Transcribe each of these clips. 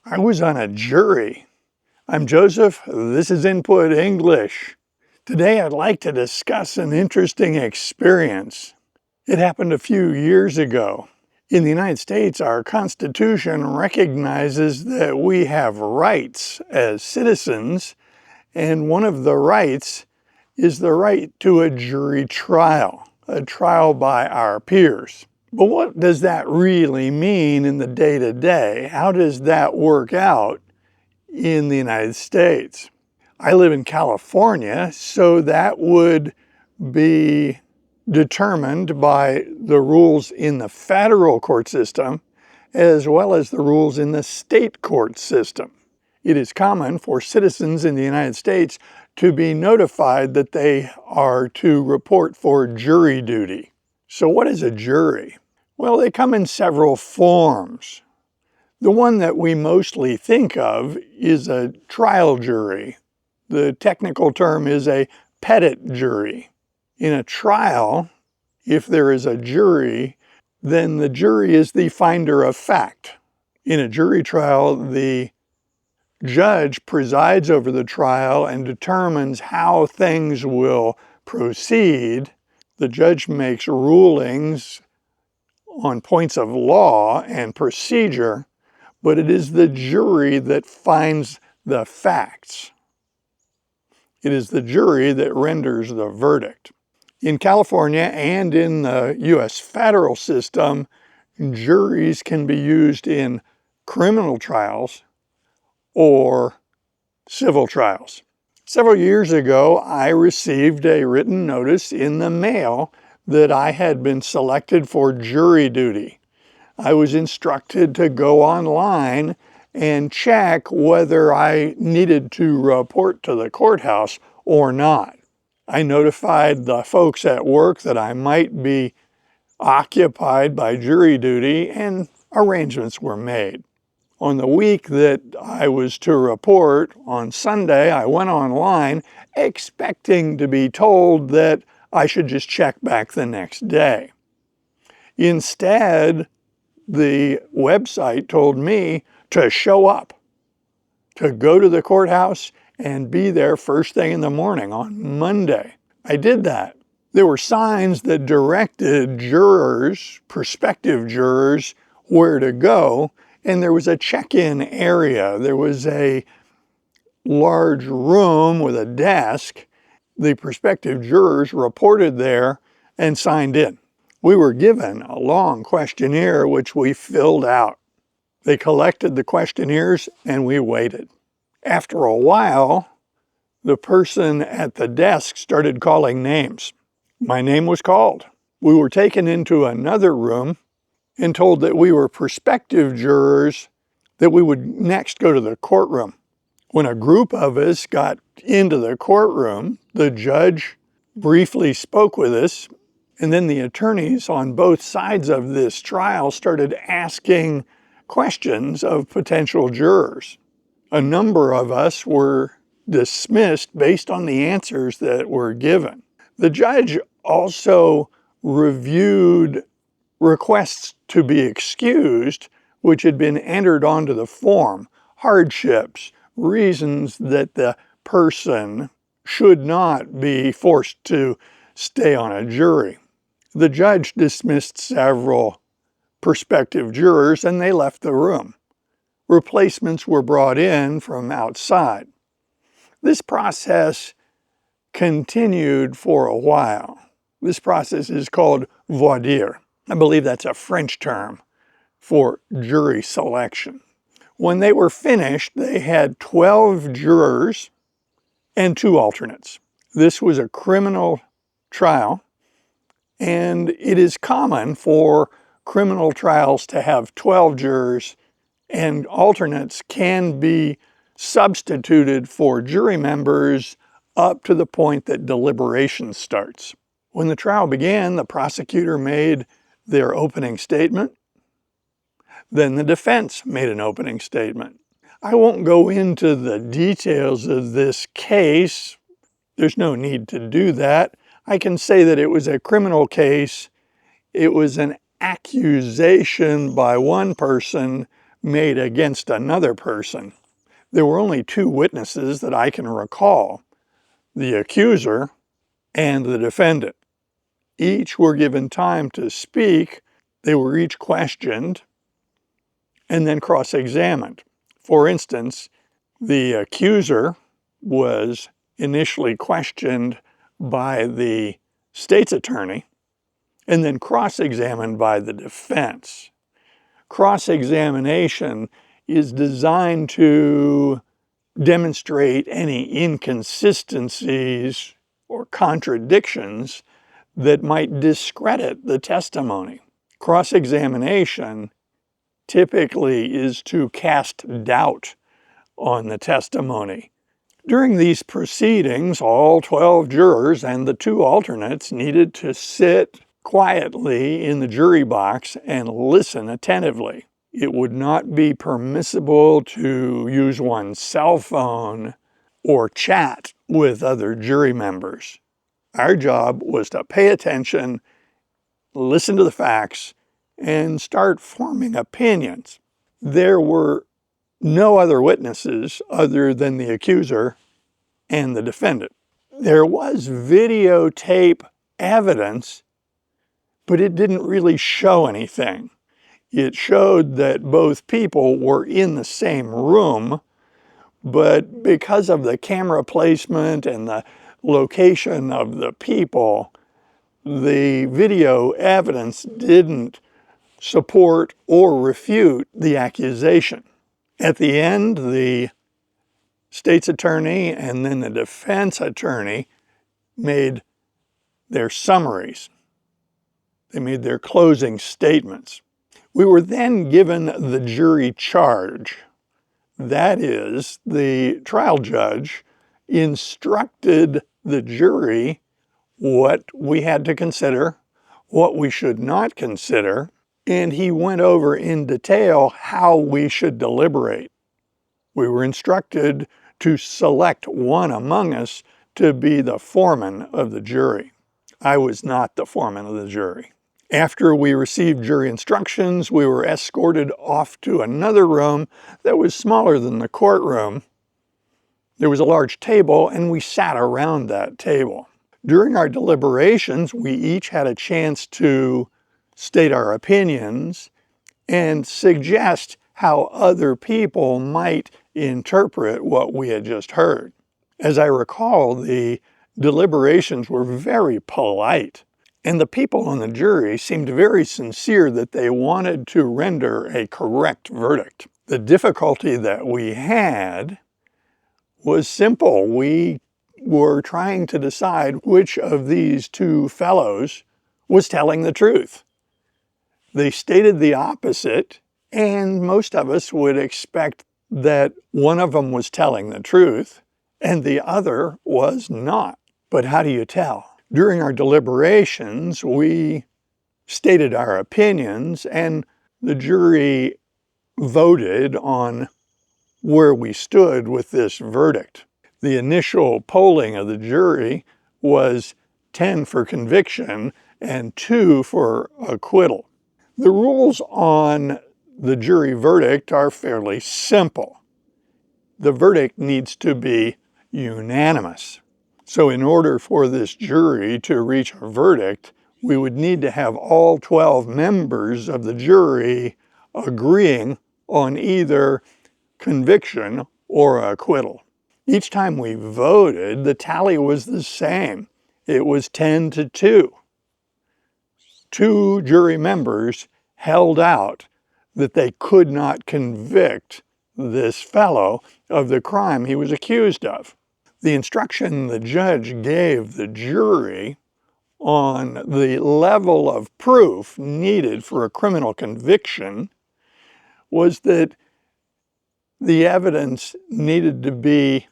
I was on a jury. I'm Joseph. This is Input English. Today I'd like to discuss an interesting experience. It happened a few years ago. In the United States, our Constitution recognizes that we have rights as citizens, and one of the rights is the right to a jury trial, a trial by our peers. But what does that really mean in the day-to-day? How does that work out in the United States? I live in California, so that would be determined by the rules in the federal court system as well as the rules in the state court system. It is common for citizens in the United States to be notified that they are to report for jury duty. So what is a jury? Well, they come in several forms. The one that we mostly think of is a trial jury. The technical term is a petit jury. In a trial, if there is a jury, then the jury is the finder of fact. In a jury trial, the judge presides over the trial and determines how things will proceed. The judge makes rulings on points of law and procedure, but it is the jury that finds the facts. It is the jury that renders the verdict. In California and in the U.S. federal system, juries can be used in criminal trials or civil trials. Several years ago, I received a written notice in the mail that I had been selected for jury duty. I was instructed to go online and check whether I needed to report to the courthouse or not. I notified the folks at work that I might be occupied by jury duty, and arrangements were made. On the week that I was to report, on Sunday, I went online expecting to be told that I should just check back the next day. Instead, the website told me to show up, to go to the courthouse and be there first thing in the morning on Monday. I did that. There were signs that directed jurors, prospective jurors, where to go, and there was a check-in area. There was a large room with a desk. The prospective jurors reported there and signed in. We were given a long questionnaire which we filled out. They collected the questionnaires and we waited. After a while, the person at the desk started calling names. My name was called. We were taken into another room and told that we were prospective jurors, that we would next go to the courtroom. When a group of us got into the courtroom, the judge briefly spoke with us, and then the attorneys on both sides of this trial started asking questions of potential jurors. A number of us were dismissed based on the answers that were given. The judge also reviewed requests to be excused, which had been entered onto the form, hardships, reasons that the person should not be forced to stay on a jury. The judge dismissed several prospective jurors and they left the room. Replacements were brought in from outside. This process continued for a while. This process is called voir dire. I believe that's a French term for jury selection. When they were finished, they had 12 jurors and 2 alternates. This was a criminal trial, and it is common for criminal trials to have 12 jurors, and alternates can be substituted for jury members up to the point that deliberation starts. When the trial began, the prosecutor made their opening statement. Then the defense made an opening statement. I won't go into the details of this case. There's no need to do that. I can say that it was a criminal case. It was an accusation by one person made against another person. There were only two witnesses that I can recall, the accuser and the defendant. Each were given time to speak. They were each questioned and then cross-examined. For instance, the accuser was initially questioned by the state's attorney and then cross-examined by the defense. Cross-examination is designed to demonstrate any inconsistencies or contradictions that might discredit the testimony. Cross-examination typically is to cast doubt on the testimony. During these proceedings, all 12 jurors and the 2 alternates needed to sit quietly in the jury box and listen attentively. It would not be permissible to use one's cell phone or chat with other jury members. Our job was to pay attention, listen to the facts, and start forming opinions. There were no other witnesses other than the accuser and the defendant. There was videotape evidence, but it didn't really show anything. It showed that both people were in the same room, but because of the camera placement and the location of the people, the video evidence didn't support or refute the accusation. At the end, the state's attorney and then the defense attorney made their summaries. They made their closing statements. We were then given the jury charge. That is, the trial judge instructed the jury what we had to consider, what we should not consider, and he went over in detail how we should deliberate. We were instructed to select one among us to be the foreman of the jury. I was not the foreman of the jury. After we received jury instructions, we were escorted off to another room that was smaller than the courtroom. There was a large table, and we sat around that table. During our deliberations, we each had a chance to state our opinions and suggest how other people might interpret what we had just heard. As I recall, the deliberations were very polite, and the people on the jury seemed very sincere that they wanted to render a correct verdict. The difficulty that we had was simple. We were trying to decide which of these 2 fellows was telling the truth. They stated the opposite, and most of us would expect that one of them was telling the truth and the other was not. But how do you tell? During our deliberations, we stated our opinions, and the jury voted on where we stood with this verdict. The initial polling of the jury was 10 for conviction and 2 for acquittal. The rules on the jury verdict are fairly simple. The verdict needs to be unanimous. So in order for this jury to reach a verdict, we would need to have all 12 members of the jury agreeing on either conviction or acquittal. Each time we voted, the tally was the same. It was 10 to 2. 2 jury members held out that they could not convict this fellow of the crime he was accused of. The instruction the judge gave the jury on the level of proof needed for a criminal conviction was that the evidence needed to be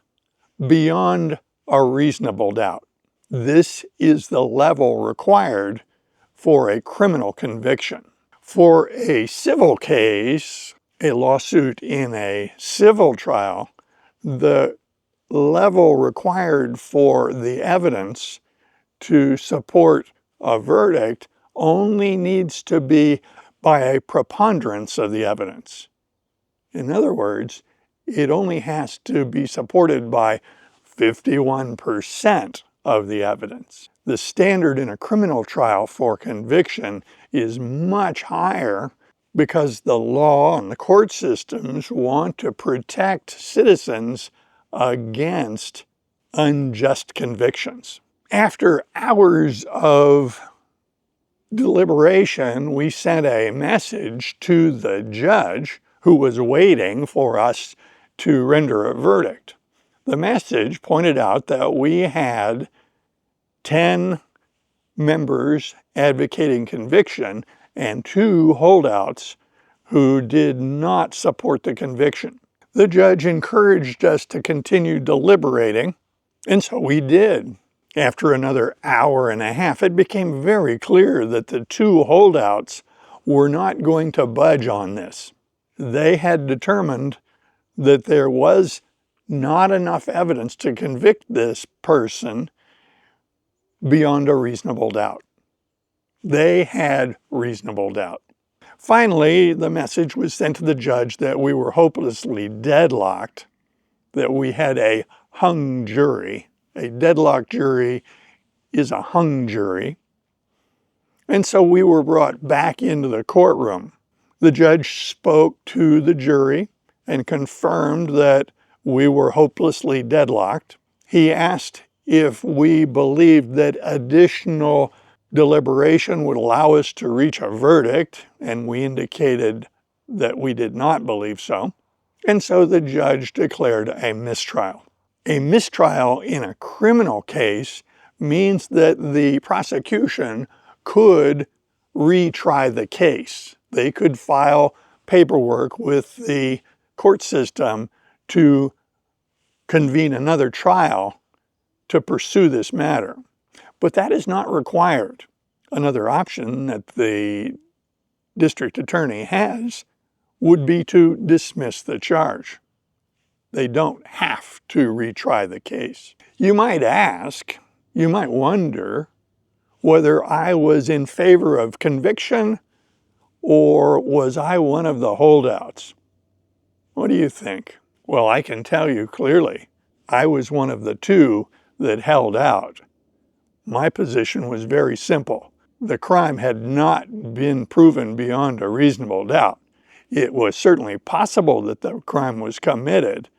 beyond a reasonable doubt. This is the level required for a criminal conviction. For a civil case, a lawsuit in a civil trial, the level required for the evidence to support a verdict only needs to be by a preponderance of the evidence. In other words, it only has to be supported by 51% of the evidence. The standard in a criminal trial for conviction is much higher because the law and the court systems want to protect citizens against unjust convictions. After hours of deliberation, we sent a message to the judge who was waiting for us to render a verdict. The message pointed out that we had 10 members advocating conviction and 2 holdouts who did not support the conviction. The judge encouraged us to continue deliberating, and so we did. After another hour and a half, it became very clear that the 2 holdouts were not going to budge on this. They had determined that there was not enough evidence to convict this person beyond a reasonable doubt. They had reasonable doubt. Finally, the message was sent to the judge that we were hopelessly deadlocked, that we had a hung jury. A deadlocked jury is a hung jury. And so we were brought back into the courtroom. The judge spoke to the jury and confirmed that we were hopelessly deadlocked. He asked if we believed that additional deliberation would allow us to reach a verdict, and we indicated that we did not believe so. And so the judge declared a mistrial. A mistrial in a criminal case means that the prosecution could retry the case. They could file paperwork with the court system to convene another trial to pursue this matter. But that is not required. Another option that the district attorney has would be to dismiss the charge. They don't have to retry the case. You might ask, you might wonder whether I was in favor of conviction or was I one of the holdouts? What do you think? Well, I can tell you clearly, I was one of the 2 that held out. My position was very simple. The crime had not been proven beyond a reasonable doubt. It was certainly possible that the crime was committed,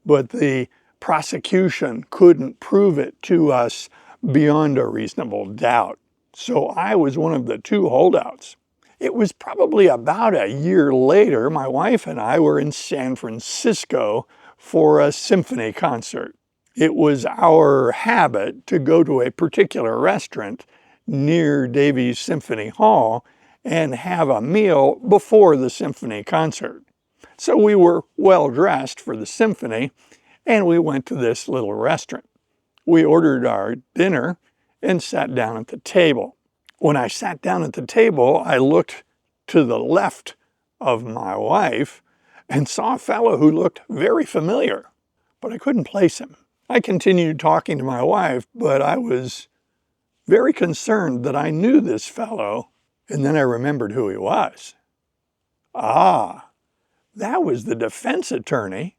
but the prosecution couldn't prove it to us beyond a reasonable doubt. So I was one of the 2 holdouts. It was probably about a year later, my wife and I were in San Francisco for a symphony concert. It was our habit to go to a particular restaurant near Davies Symphony Hall and have a meal before the symphony concert. So we were well dressed for the symphony, and we went to this little restaurant. We ordered our dinner and sat down at the table. When I sat down at the table, I looked to the left of my wife and saw a fellow who looked very familiar, but I couldn't place him. I continued talking to my wife, but I was very concerned that I knew this fellow, and then I remembered who he was. Ah, that was the defense attorney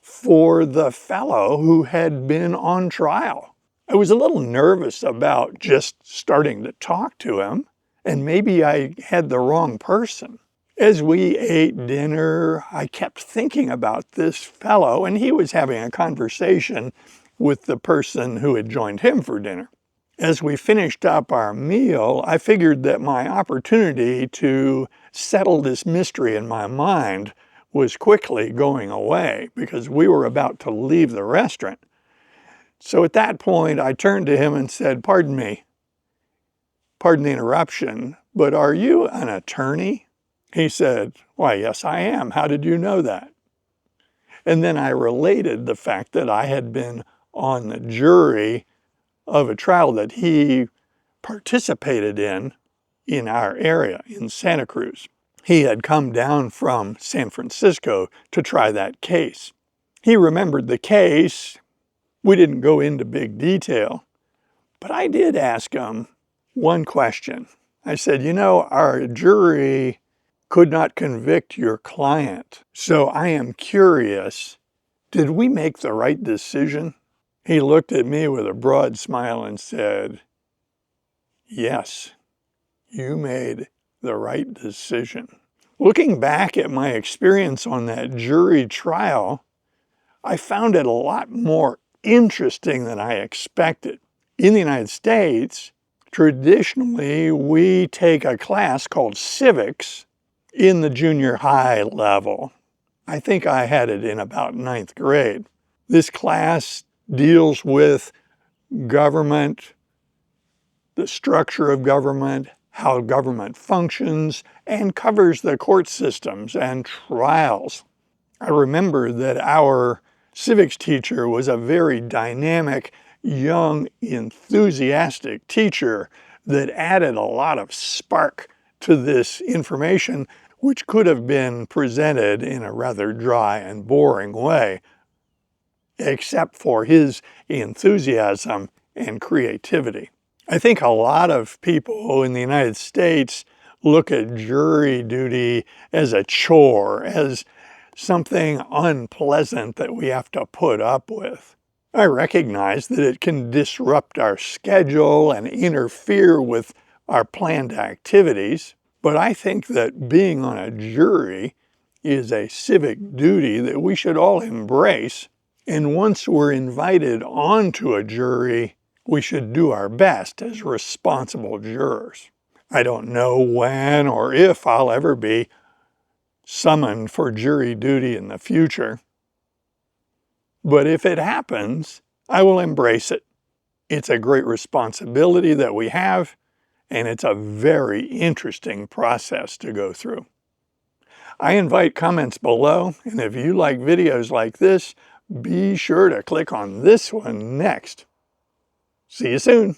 for the fellow who had been on trial. I was a little nervous about just starting to talk to him, and maybe I had the wrong person. As we ate dinner, I kept thinking about this fellow, and he was having a conversation with the person who had joined him for dinner. As we finished up our meal, I figured that my opportunity to settle this mystery in my mind was quickly going away because we were about to leave the restaurant. So at that point, I turned to him and said, "Pardon me, pardon the interruption, but are you an attorney?" He said, "Why, yes, I am. How did you know that?" And then I related the fact that I had been on the jury of a trial that he participated in our area, in Santa Cruz. He had come down from San Francisco to try that case. He remembered the case. We didn't go into big detail, but I did ask him one question. I said, "You know, our jury could not convict your client. So I am curious, did we make the right decision? He looked at me with a broad smile and said, yes, you made the right decision. Looking back at my experience on that jury trial, I found it a lot more interesting than I expected. In the United States, traditionally, we take a class called Civics in the junior high level. I think I had it in about 9th grade. This class deals with government, the structure of government, how government functions, and covers the court systems and trials. I remember that our civics teacher was a very dynamic, young, enthusiastic teacher that added a lot of spark to this information, which could have been presented in a rather dry and boring way, except for his enthusiasm and creativity. I think a lot of people in the United States look at jury duty as a chore, as something unpleasant that we have to put up with. I recognize that it can disrupt our schedule and interfere with our planned activities, but I think that being on a jury is a civic duty that we should all embrace. And once we're invited onto a jury, we should do our best as responsible jurors. I don't know when or if I'll ever be summoned for jury duty in the future, but if it happens, I will embrace it. It's a great responsibility that we have, and it's a very interesting process to go through. I invite comments below, and if you like videos like this, be sure to click on this one next. See you soon.